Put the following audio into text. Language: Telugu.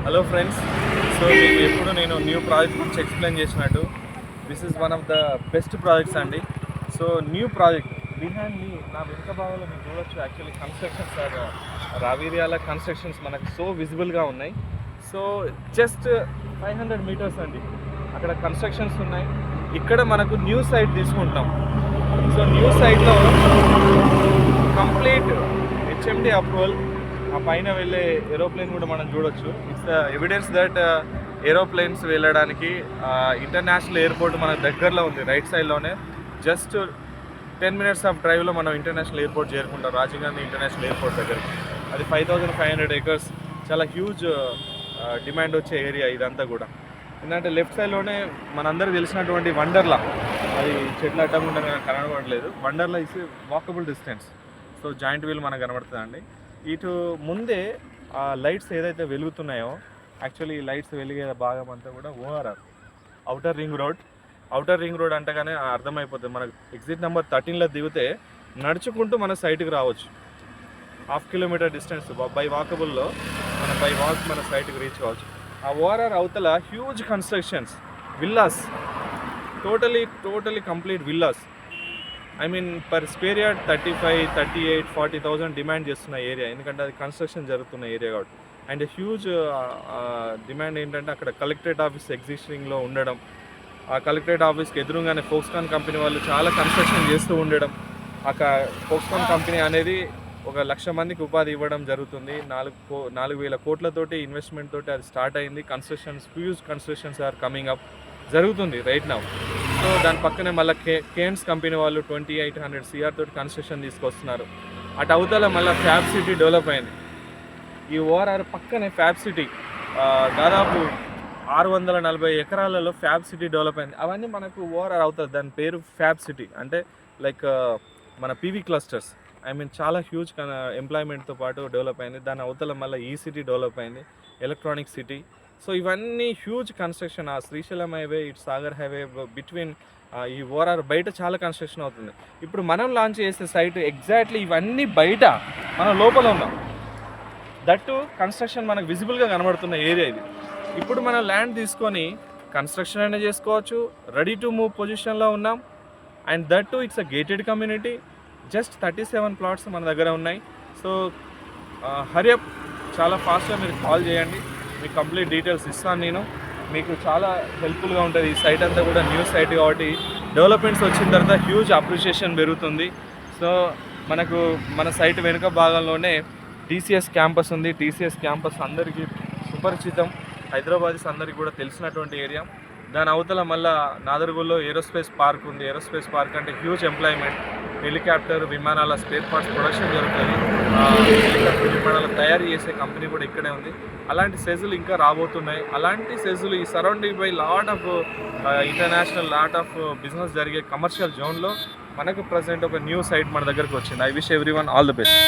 Hello friends. సో మీకు ఎప్పుడు నేను న్యూ ప్రాజెక్ట్ గురించి ఎక్స్ప్లెయిన్ చేసినట్టు this is one of the best projects అండి. So new project behind me నా వెనుక భాగంలో మీరు చూడొచ్చు. Actually constructions are Ravirala constructions మనకు సో విజిబుల్గా ఉన్నాయి. సో జస్ట్ 500 మీటర్స్ అండి అక్కడ కన్స్ట్రక్షన్స్ ఉన్నాయి. ఇక్కడ మనకు న్యూ సైట్ తీసుకుంటాం. సో న్యూ సైట్లో కంప్లీట్ హెచ్ఎండి అప్రూవల్, ఆ పైన వెళ్ళే ఏరోప్లేన్ కూడా మనం చూడొచ్చు. It's the evidence that aeroplanes వెళ్ళడానికి ఇంటర్నేషనల్ ఎయిర్పోర్ట్ మన దగ్గరలో ఉంది, రైట్ సైడ్లోనే. జస్ట్ 10 minutes ఆఫ్ డ్రైవ్లో మనం ఇంటర్నేషనల్ ఎయిర్పోర్ట్ చేరుకుంటాం, రాజీవ్ గాంధీ ఇంటర్నేషనల్ ఎయిర్పోర్ట్ దగ్గరికి. అది 5500 acres, చాలా హ్యూజ్ డిమాండ్ వచ్చే ఏరియా ఇదంతా కూడా. ఎందుకంటే లెఫ్ట్ సైడ్లోనే మనందరూ తెలిసినటువంటి వండర్లా, అది చెట్లు అడ్డంగా కనబడట్లేదు. Wonderla is walkable distance. So giant wheel మనకు కనబడుతుందండి. ఇటు ముందే ఆ లైట్స్ ఏదైతే వెలుగుతున్నాయో, యాక్చువల్లీ ఈ లైట్స్ వెలిగే భాగం అంతా కూడా ORR, outer ring road. Outer ring road అంటేగానే అర్థమైపోతుంది. మనకు ఎగ్జిట్ నెంబర్ 13లో దిగితే నడుచుకుంటూ మన సైట్కి రావచ్చు. 1/2 kilometer డిస్టెన్స్ బై వాకబుల్లో మనం బై వాక్ మన సైట్కి రీచ్ కావచ్చు. ఆ ఓఆర్ఆర్ అవతల huge constructions, villas, totally complete villas. I mean per square yard 35, 38, 40,000 demand చేస్తున్న ఏరియా. ఎందుకంటే అది కన్స్ట్రక్షన్ జరుగుతున్న ఏరియా కాబట్టి. అండ్ హ్యూజ్ డిమాండ్ ఏంటంటే అక్కడ కలెక్టరేట్ ఆఫీస్ ఎగ్జిస్టింగ్లో ఉండడం, ఆ కలెక్టరేట్ ఆఫీస్కి ఎదురుగానే ఫోక్స్కాన్ కంపెనీ వాళ్ళు చాలా కన్స్ట్రక్షన్ చేస్తూ ఉండడం. ఫోక్స్కాన్ కంపెనీ అనేది 1,00,000 మందికి ఉపాధి ఇవ్వడం జరుగుతుంది. 4,000 కోట్లతోటి ఇన్వెస్ట్మెంట్ తోటి అది స్టార్ట్ అయింది. Huge constructions are coming up జరుగుతుంది రైట్ నౌ. సో దాని పక్కనే మళ్ళీ కేన్స్ కంపెనీ వాళ్ళు 2,800 CR తోటి కన్స్ట్రక్షన్ తీసుకొస్తున్నారు. అటు అవతల మళ్ళీ ఫ్యాబ్ సిటీ డెవలప్ అయింది. ఈ ఓఆర్ఆర్ పక్కనే ఫ్యాబ్ సిటీ దాదాపు 640 ఎకరాలలో ఫ్యాబ్ సిటీ డెవలప్ అయింది. అవన్నీ మనకు ఓఆర్ఆర్ అవుతుంది. దాని పేరు ఫ్యాబ్ సిటీ, అంటే లైక్ మన పీవీ క్లస్టర్స్. ఐ మీన్ చాలా హ్యూజ్ ఎంప్లాయ్మెంట్తో పాటు డెవలప్ అయింది. దాని అవతల మళ్ళీ ఈ సిటీ డెవలప్ అయింది, ఎలక్ట్రానిక్ సిటీ. సో ఇవన్నీ హ్యూజ్ కన్స్ట్రక్షన్. ఆ శ్రీశైలం హైవే, ఇటు సాగర్ హైవే బిట్వీన్ ఈ ఓఆర్ఆర్ బయట చాలా కన్స్ట్రక్షన్ అవుతుంది. ఇప్పుడు మనం లాంచ్ చేసే సైట్ ఎగ్జాక్ట్లీ ఇవన్నీ బయట, మనం లోపల ఉన్నాం. దట్టు కన్స్ట్రక్షన్ మనకు విజిబుల్గా కనబడుతున్న ఏరియా ఇది. ఇప్పుడు మనం ల్యాండ్ తీసుకొని కన్స్ట్రక్షన్ అయినా చేసుకోవచ్చు, రెడీ టు మూవ్ పొజిషన్లో ఉన్నాం. And that it's a gated community. Just 37 plots మన దగ్గర ఉన్నాయి. సో హరియప్, చాలా ఫాస్ట్గా మీరు కాల్ చేయండి, మీకు కంప్లీట్ డీటెయిల్స్ ఇస్తాను నేను. మీకు చాలా హెల్ప్ఫుల్గా ఉంటుంది. ఈ సైట్ అంతా కూడా న్యూ సైట్ కాబట్టి డెవలప్మెంట్స్ వచ్చిన తర్వాత హ్యూజ్ అప్రిషియేషన్ పెరుగుతుంది. సో మనకు మన సైట్ వెనుక భాగంలోనే TCS క్యాంపస్ ఉంది. TCS క్యాంపస్ అందరికీ సుపరిచితం, హైదరాబాదీస్ అందరికీ కూడా తెలిసినటువంటి ఏరియా. దాని అవతల మళ్ళీ నాదర్గూల్లో ఏరోస్పేస్ పార్క్ ఉంది. ఏరోస్పేస్ పార్క్ అంటే హ్యూజ్ ఎంప్లాయ్మెంట్. హెలికాప్టర్, విమానాల స్పేర్ పార్ట్స్ ప్రొడక్షన్ జరుగుతుంది. హెలికాప్టర్ విమానాలు తయారు చేసే కంపెనీ కూడా ఇక్కడే ఉంది. అలాంటి సెజులు ఇంకా రాబోతున్నాయి. అలాంటి సెజులు ఈ surrounding by lot of international, lot of business జరిగే కమర్షియల్ జోన్లో మనకు ప్రజెంట్ ఒక న్యూ సైట్ మన దగ్గరకు వచ్చింది. I wish everyone all the best.